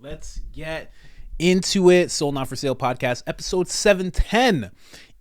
Let's get into it. Sold Not For Sale podcast, episode 710.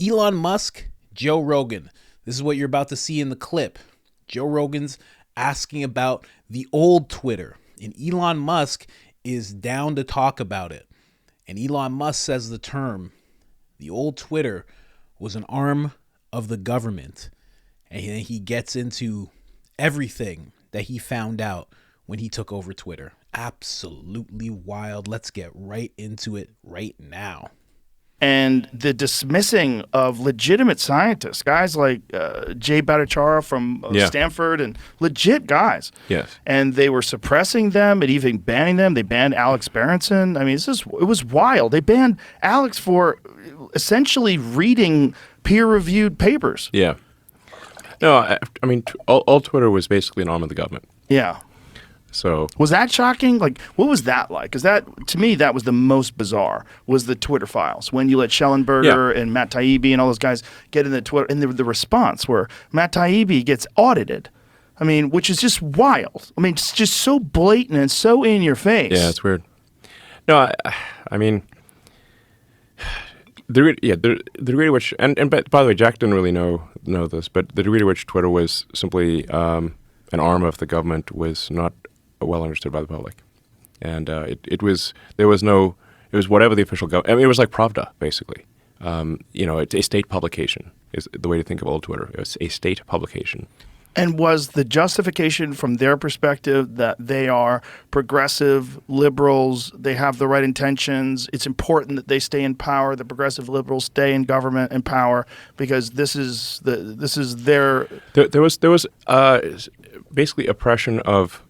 Elon Musk, Joe Rogan. This is what you're about to see in the clip. Joe Rogan's asking about the old Twitter, and Elon Musk is down to talk about it. And Elon Musk says the term, the old Twitter was an arm of the government. And he gets into everything that he found out when he took over Twitter. Absolutely wild. Let's get right into it right now. And the dismissing of legitimate scientists, guys like Jay Bhattacharya from Stanford, and legit guys. Yes. And they were suppressing them and even banning them. They banned Alex Berenson. I mean, it was wild. They banned Alex for essentially reading peer-reviewed papers. Yeah. No, I mean, all Twitter was basically an arm of the government. Yeah. So was that shocking? Like, what was that like? Because that, to me, that was the most bizarre, was the Twitter files. When you let Schellenberger and Matt Taibbi and all those guys get in the Twitter, and the response where Matt Taibbi gets audited. I mean, which is just wild. I mean, it's just so blatant and so in your face. Yeah, it's weird. No, I mean, the degree to which, and by the way, Jack didn't really know this, but the degree to which Twitter was simply an arm of the government was not well understood by the public, and it was whatever the official government. I mean, it was like Pravda, basically. It's a state publication is the way to think of old Twitter. It's a state publication. And was the justification from their perspective that they are progressive liberals, they have the right intentions, it's important that they stay in power, the progressive liberals stay in government and power because this is their. There was basically oppression of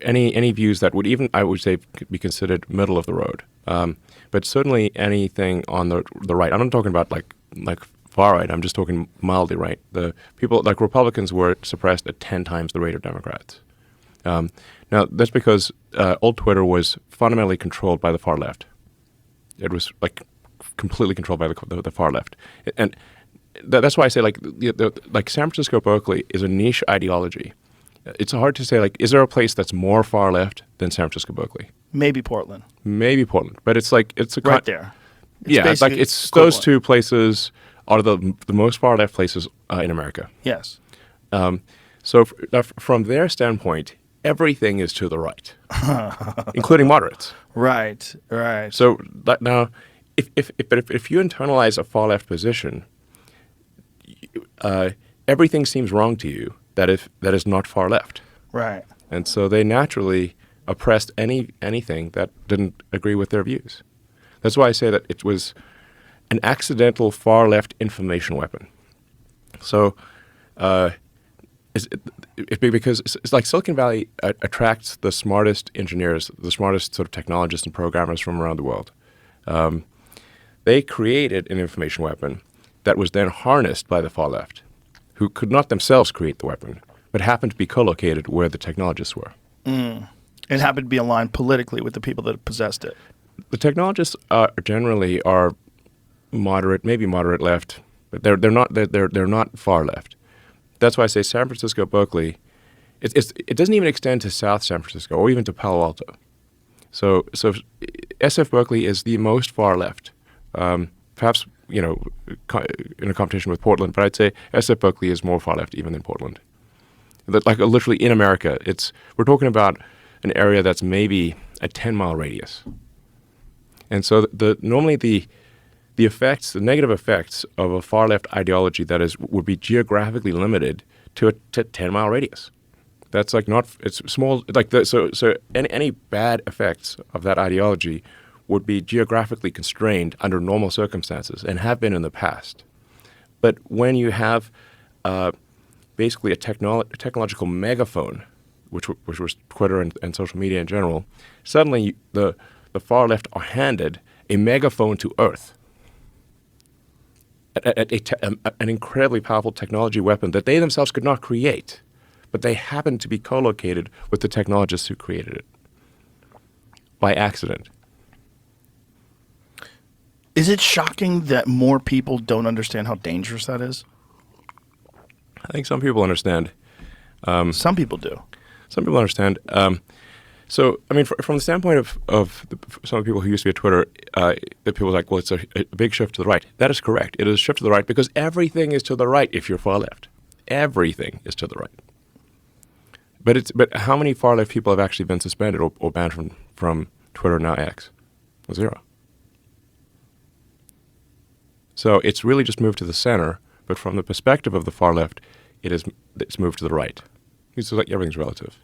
any views that would even, I would say, be considered middle of the road. But certainly anything on the right. I'm not talking about like far right. I'm just talking mildly right. The people like Republicans were suppressed at 10 times the rate of Democrats. Now that's because old Twitter was fundamentally controlled by the far left. It was like completely controlled by the far left, and that's why I say like San Francisco, Berkeley is a niche ideology. It's hard to say, like, is there a place that's more far left than San Francisco, Berkeley? Maybe Portland. But it's like it's a right there. It's those two places are the most far left places in America. Yes. So from their standpoint, everything is to the right, including moderates. Right. So now, if you internalize a far left position, everything seems wrong to you. That is not far left. Right. And so they naturally oppressed anything that didn't agree with their views. That's why I say that it was an accidental far left information weapon. So because it's like Silicon Valley attracts the smartest engineers, the smartest sort of technologists and programmers from around the world. They created an information weapon that was then harnessed by the far left, who could not themselves create the weapon, but happened to be co-located where the technologists were. It happened to be aligned politically with the people that possessed it. The technologists generally are moderate, maybe moderate left, but they're not far left. That's why I say San Francisco, Berkeley. It doesn't even extend to South San Francisco or even to Palo Alto. So SF Berkeley is the most far left. Perhaps in a competition with Portland, but I'd say SF Berkeley is more far left even than Portland. Like literally in America, we're talking about an area that's maybe a 10-mile radius. And so normally the negative effects of a far left ideology would be geographically limited to a 10-mile radius. That's like it's small, so any bad effects of that ideology would be geographically constrained under normal circumstances and have been in the past. But when you have basically a technological megaphone, which was Twitter and social media in general, suddenly the far left are handed a megaphone to Earth, an incredibly powerful technology weapon that they themselves could not create, but they happened to be co-located with the technologists who created it by accident. Is it shocking that more people don't understand how dangerous that is? I think some people understand. Some people do. Some people understand. So, I mean, from the standpoint of some of the people who used to be at Twitter, the people are like, well, it's a big shift to the right. That is correct. It is a shift to the right because everything is to the right if you're far left. Everything is to the right. But how many far left people have actually been suspended or banned from Twitter, now X? Zero. So it's really just moved to the center, but from the perspective of the far left, it's moved to the right. It's like everything's relative.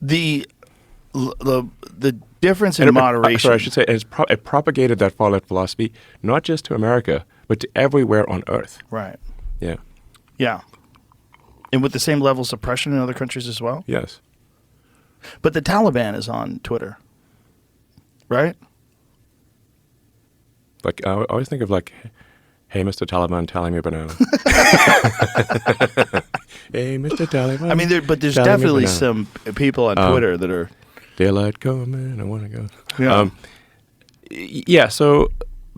The difference in moderation. Sorry, I should say it propagated that far left philosophy not just to America, but to everywhere on Earth. Right. Yeah. Yeah. And with the same level of suppression in other countries as well? Yes. But the Taliban is on Twitter, right? Like, I always think of like, hey, Mr. Taliban, tally me a banana. Hey, Mr. Taliban. I mean, there's definitely some people on Twitter that are... Daylight coming, I want to go. Yeah. Yeah, so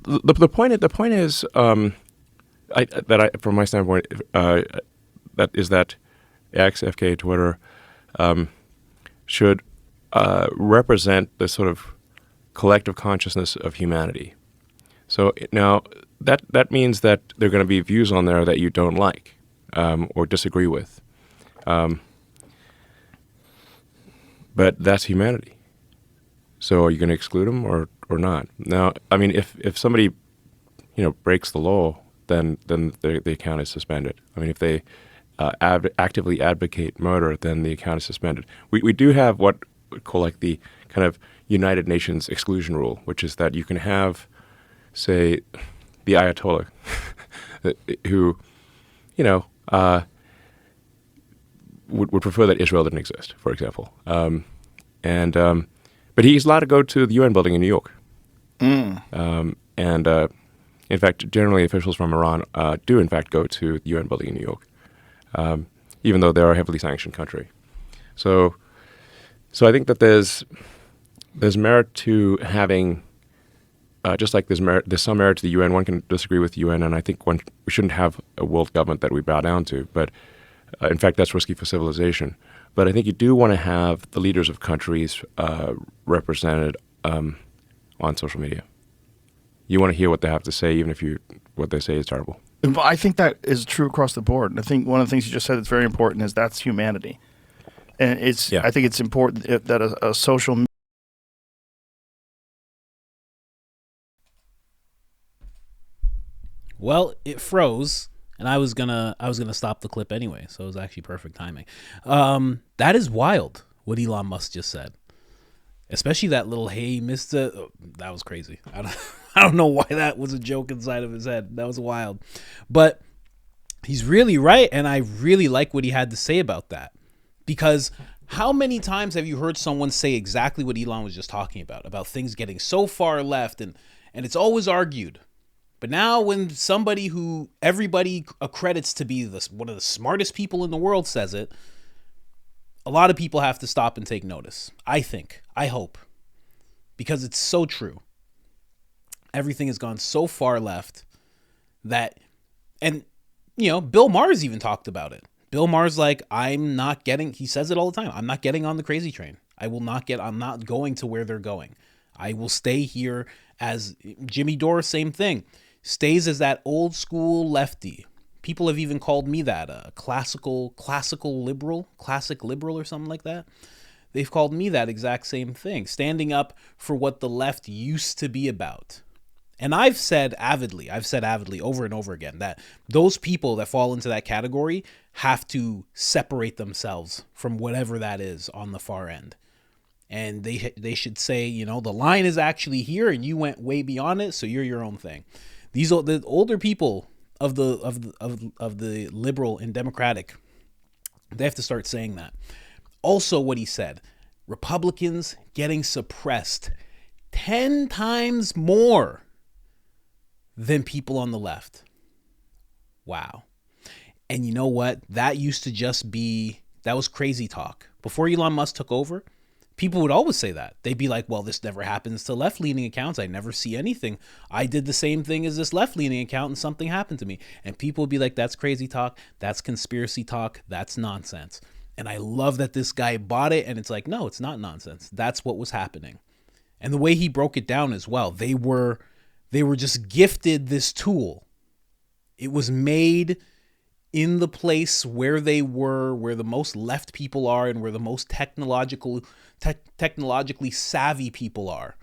the point is, from my standpoint, that is that X, FK, Twitter should represent the sort of collective consciousness of humanity. So now that means that there are going to be views on there that you don't like or disagree with. But that's humanity. So are you going to exclude them or not? Now, I mean, if somebody, breaks the law, then the account is suspended. I mean, if they actively advocate murder, then the account is suspended. We do have what we call like the kind of United Nations exclusion rule, which is that you can have, say, the Ayatollah, who, would prefer that Israel didn't exist, for example. But he's allowed to go to the UN building in New York. In fact, generally officials from Iran do in fact go to the UN building in New York, even though they're a heavily sanctioned country. So I think that there's merit to having, just like there's some merit to the UN. One can disagree with the UN, and I think we shouldn't have a world government that we bow down to. But in fact, that's risky for civilization. But I think you do want to have the leaders of countries represented on social media. You want to hear what they have to say, even if what they say is terrible. I think that is true across the board. And I think one of the things you just said that's very important is that's humanity. And I think it's important that a social. Well, it froze, and I was gonna stop the clip anyway, so it was actually perfect timing. That is wild what Elon Musk just said, especially that little "Hey, Mister." Oh, that was crazy. I don't know why that was a joke inside of his head. That was wild, but he's really right, and I really like what he had to say about that, because how many times have you heard someone say exactly what Elon was just talking about things getting so far left, and it's always argued. But now when somebody who everybody accredits to be one of the smartest people in the world says it, a lot of people have to stop and take notice. I hope, because it's so true. Everything has gone so far left that, and Bill Maher's even talked about it. Bill Maher's like, he says it all the time, I'm not getting on the crazy train. I'm not going to where they're going. I will stay here. As Jimmy Dore, same thing. Stays as that old school lefty. People have even called me that, a classic liberal or something like that. They've called me that exact same thing, standing up for what the left used to be about. And I've said avidly over and over again that those people that fall into that category have to separate themselves from whatever that is on the far end. And they should say, the line is actually here and you went way beyond it, so you're your own thing. The older people of the liberal and democratic, they have to start saying that. Also, what he said, Republicans getting suppressed 10 times more than people on the left. Wow. And you know what? That used to just be, that was crazy talk. Before Elon Musk took over, people would always say that. They'd be like, well, this never happens to left-leaning accounts. I never see anything. I did the same thing as this left-leaning account and something happened to me. And people would be like, that's crazy talk. That's conspiracy talk. That's nonsense. And I love that this guy bought it, and it's like, no, it's not nonsense. That's what was happening. And the way he broke it down as well, they were just gifted this tool. It was made in the place where they were, where the most left people are and where the most technologically savvy people are.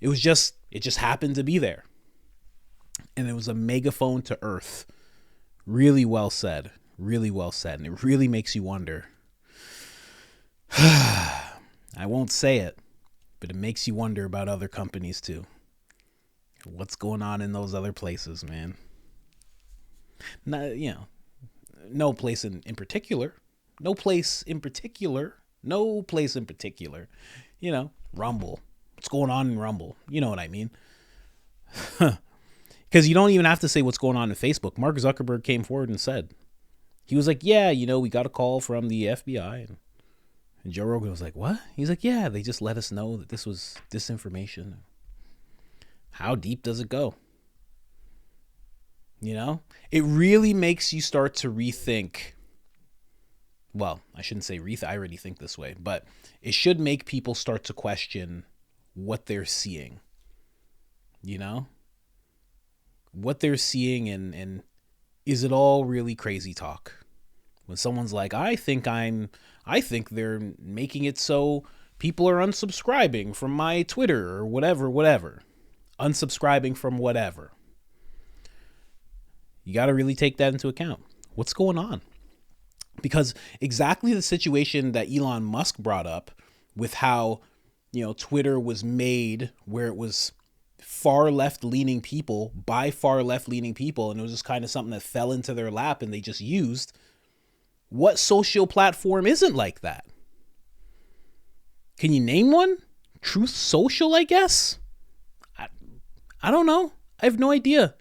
It just happened to be there. And it was a megaphone to earth. Really well said. Really well said. And it really makes you wonder. I won't say it, but it makes you wonder about other companies too. What's going on in those other places, man? No place in particular. No place in particular. Rumble. What's going on in Rumble? You know what I mean? Because you don't even have to say what's going on in Facebook. Mark Zuckerberg came forward and said, he was like, yeah, we got a call from the FBI. And Joe Rogan was like, what? He's like, yeah, they just let us know that this was disinformation. How deep does it go? It really makes you start to rethink. Well, I shouldn't say rethink. I already think this way, but it should make people start to question what they're seeing. What they're seeing, and is it all really crazy talk? When someone's like, I think they're making it so people are unsubscribing from my Twitter or whatever. Unsubscribing from whatever. You got to really take that into account. What's going on? Because exactly the situation that Elon Musk brought up with how, Twitter was made where it was far left leaning people by far left leaning people. And it was just kind of something that fell into their lap and they just used. What social platform isn't like that? Can you name one? Truth Social, I guess? I don't know. I have no idea.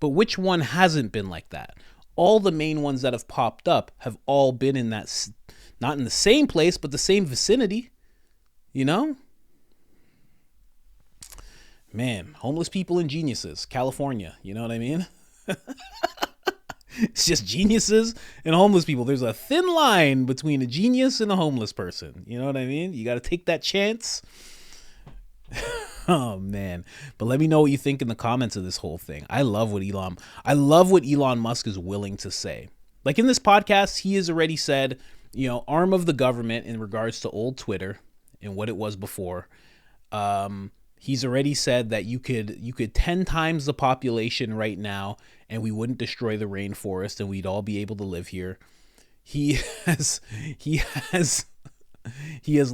But which one hasn't been like that? All the main ones that have popped up have all been in that, not in the same place, but the same vicinity. Man, homeless people and geniuses, California. You know what I mean? It's just geniuses and homeless people. There's a thin line between a genius and a homeless person. You know what I mean? You got to take that chance. Oh man. But let me know what you think in the comments of this whole thing. I love what Elon Musk is willing to say. Like in this podcast, he has already said, arm of the government in regards to old Twitter and what it was before. He's already said that you could 10 times the population right now and we wouldn't destroy the rainforest and we'd all be able to live here. He has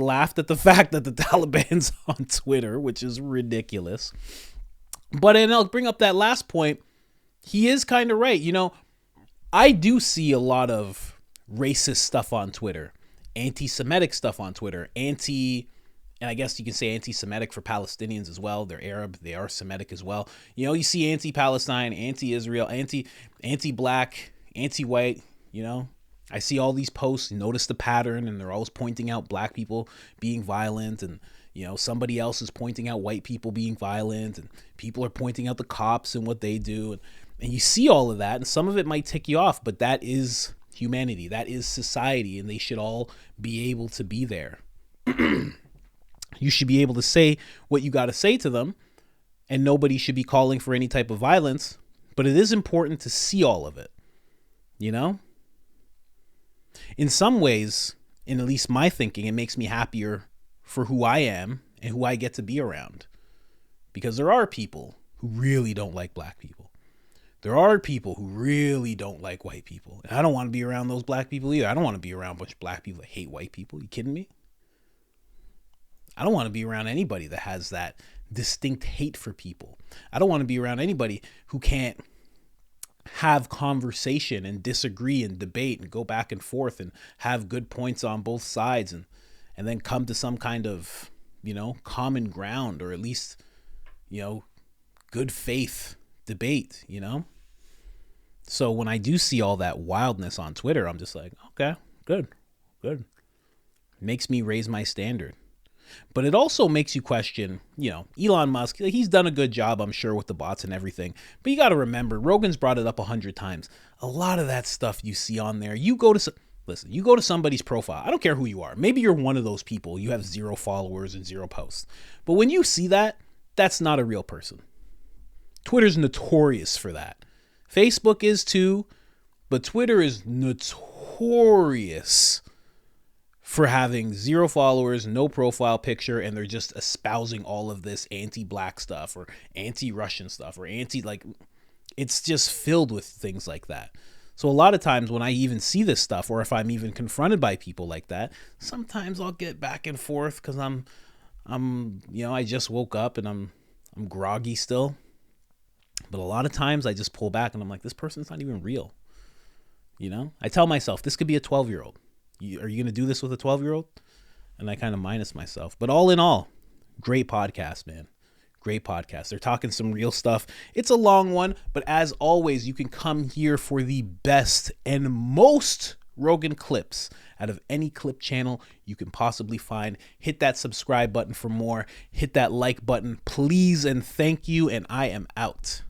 laughed at the fact that the Taliban's on Twitter, which is ridiculous. But, and I'll bring up that last point. He is kind of right. I do see a lot of racist stuff on Twitter, anti-Semitic stuff on Twitter, and I guess you can say anti-Semitic for Palestinians as well. They're Arab. They are Semitic as well. You see anti-Palestine, anti-Israel, anti-black, anti-white, I see all these posts, notice the pattern, and they're always pointing out black people being violent, and somebody else is pointing out white people being violent, and people are pointing out the cops and what they do, and you see all of that, and some of it might tick you off, but that is humanity, that is society, and they should all be able to be there. You should be able to say what you got to say to them, and nobody should be calling for any type of violence, but it is important to see all of it, In some ways, in at least my thinking, it makes me happier for who I am and who I get to be around. Because there are people who really don't like black people. There are people who really don't like white people. And I don't want to be around those black people either. I don't want to be around a bunch of black people that hate white people. You kidding me? I don't want to be around anybody that has that distinct hate for people. I don't want to be around anybody who can't have conversation and disagree and debate and go back and forth and have good points on both sides and then come to some kind of, common ground, or at least, good faith debate, So when I do see all that wildness on Twitter, I'm just like, okay, good. Makes me raise my standard. But it also makes you question, Elon Musk, he's done a good job, I'm sure, with the bots and everything. But you got to remember, Rogan's brought it up 100 times. A lot of that stuff you see on there, you go to Listen, you go to somebody's profile. I don't care who you are. Maybe you're one of those people. You have 0 followers and 0 posts. But when you see that, that's not a real person. Twitter's notorious for that. Facebook is too, but Twitter is notorious for having 0 followers, no profile picture, and they're just espousing all of this anti-black stuff or anti-Russian stuff or it's just filled with things like that. So a lot of times when I even see this stuff, or if I'm even confronted by people like that, sometimes I'll get back and forth because I'm I just woke up and I'm groggy still. But a lot of times I just pull back and I'm like, this person's not even real. I tell myself this could be a 12-year-old. Are you going to do this with a 12-year-old? And I kind of minus myself. But all in all, great podcast, man. Great podcast. They're talking some real stuff. It's a long one, but as always, you can come here for the best and most Rogan clips out of any clip channel you can possibly find. Hit that subscribe button for more. Hit that like button, please, and thank you. And I am out.